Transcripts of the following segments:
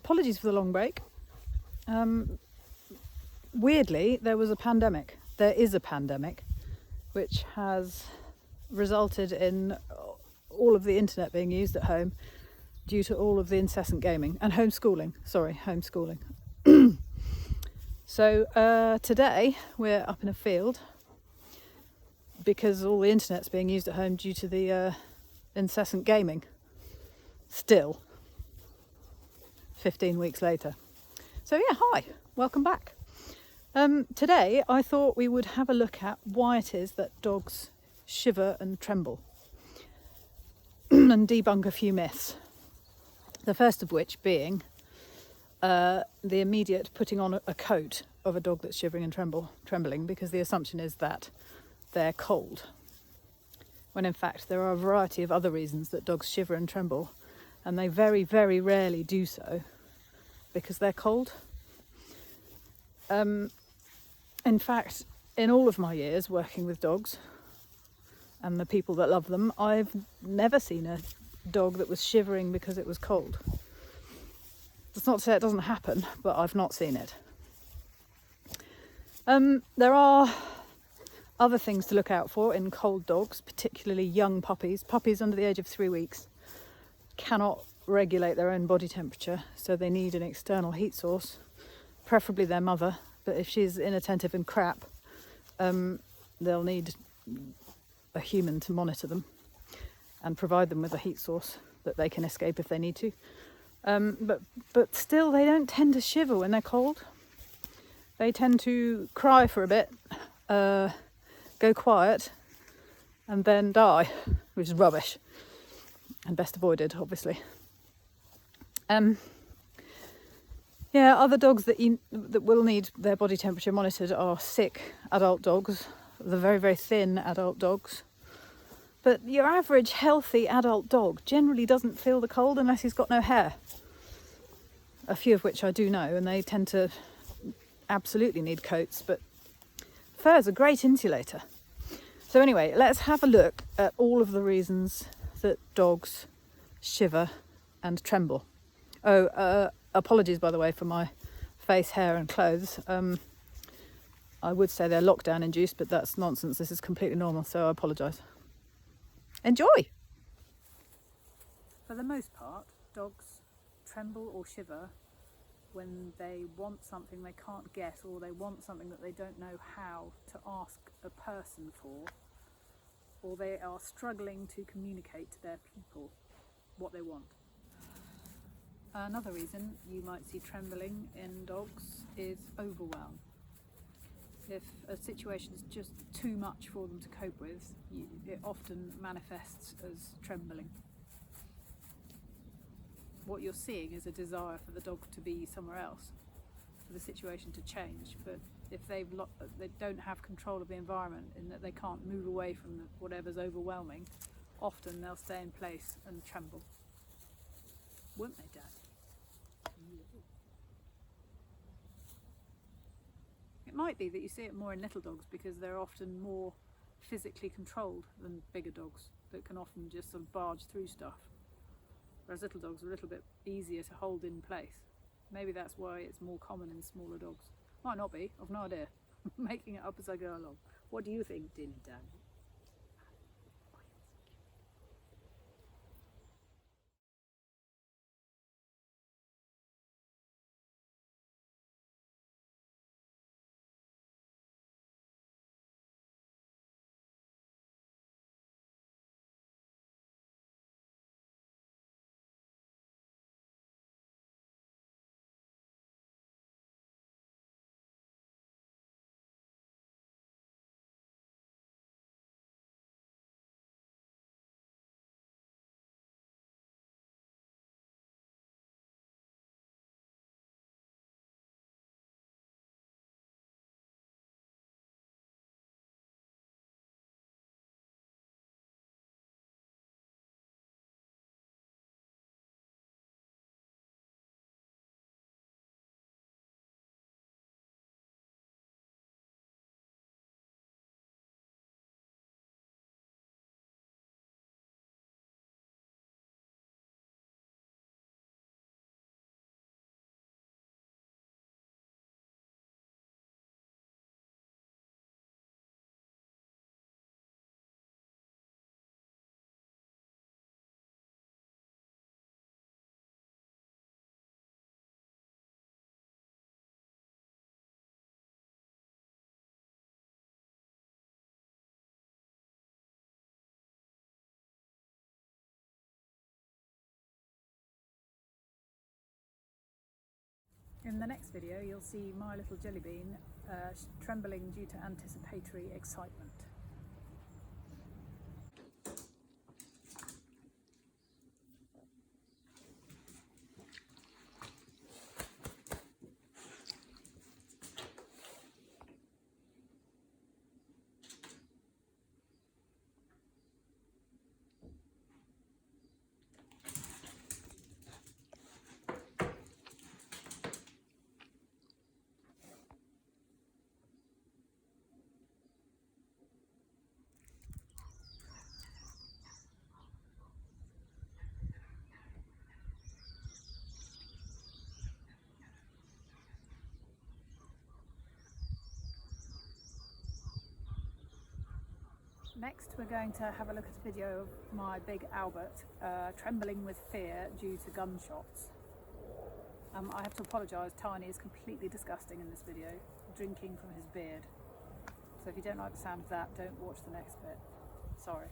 apologies for the long break. Weirdly, there is a pandemic, which has resulted in all of the internet being used at home due to all of the incessant gaming and homeschooling. So today we're up in a field because all the internet's being used at home due to the incessant gaming. Still, 15 weeks later. So yeah, hi, welcome back. Today I thought we would have a look at why it is that dogs shiver and tremble and debunk a few myths. The first of which being the immediate putting on a coat of a dog that's shivering and trembling, because the assumption is that they're cold, when in fact there are a variety of other reasons that dogs shiver and tremble, and they very, very rarely do so because they're cold. In fact, in all of my years working with dogs and the people that love them, I've never seen a dog that was shivering because it was cold. That's not to say it doesn't happen, but I've not seen it. There are other things to look out for in cold dogs, particularly young puppies. Puppies under the age of 3 weeks cannot regulate their own body temperature, so they need an external heat source, preferably their mother. But if she's inattentive and crap, they'll need a human to monitor them and provide them with a heat source that they can escape if they need to. But still, they don't tend to shiver when they're cold. They tend to cry for a bit, go quiet, and then die, which is rubbish and best avoided, obviously. Other dogs that will need their body temperature monitored are sick adult dogs, the very, very thin adult dogs. But your average healthy adult dog generally doesn't feel the cold unless he's got no hair. A few of which I do know, and they tend to absolutely need coats, but fur is a great insulator. So anyway, let's have a look at all of the reasons that dogs shiver and tremble. Apologies, by the way, for my face, hair and clothes. I would say they're lockdown induced, but that's nonsense. This is completely normal, so I apologise. Enjoy! For the most part, dogs tremble or shiver when they want something they can't get, or they want something that they don't know how to ask a person for, or they are struggling to communicate to their people what they want. Another reason you might see trembling in dogs is overwhelm. If a situation is just too much for them to cope with, it often manifests as trembling. What you're seeing is a desire for the dog to be somewhere else, for the situation to change. But if they don't have control of the environment, in that they can't move away from whatever's overwhelming, often they'll stay in place and tremble. Won't they, Dad? It might be that you see it more in little dogs because they're often more physically controlled than bigger dogs that can often just sort of barge through stuff. Whereas little dogs are a little bit easier to hold in place. Maybe that's why it's more common in smaller dogs. Might not be, I've no idea. I'm making it up as I go along. What do you think, Din Dan? In the next video you'll see my little jelly bean trembling due to anticipatory excitement. Next we're going to have a look at a video of my big Albert trembling with fear due to gunshots. I have to apologise, Tiny is completely disgusting in this video, drinking from his beard. So if you don't like the sound of that, don't watch the next bit. Sorry.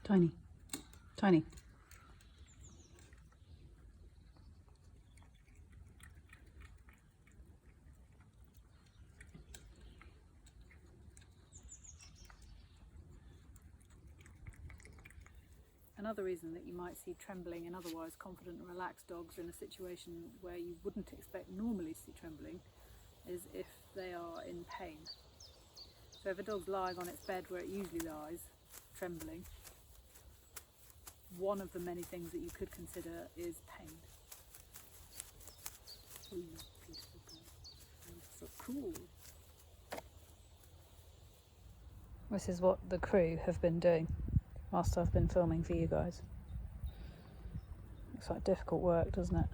Tiny, Tiny. Another reason that you might see trembling in otherwise confident and relaxed dogs in a situation where you wouldn't expect normally to see trembling is if they are in pain. So if a dog's lying on its bed where it usually lies, trembling, one of the many things that you could consider is pain. Ooh, beautiful girl. So cool. This is what the crew have been doing whilst I've been filming for you guys. Looks like difficult work, doesn't it?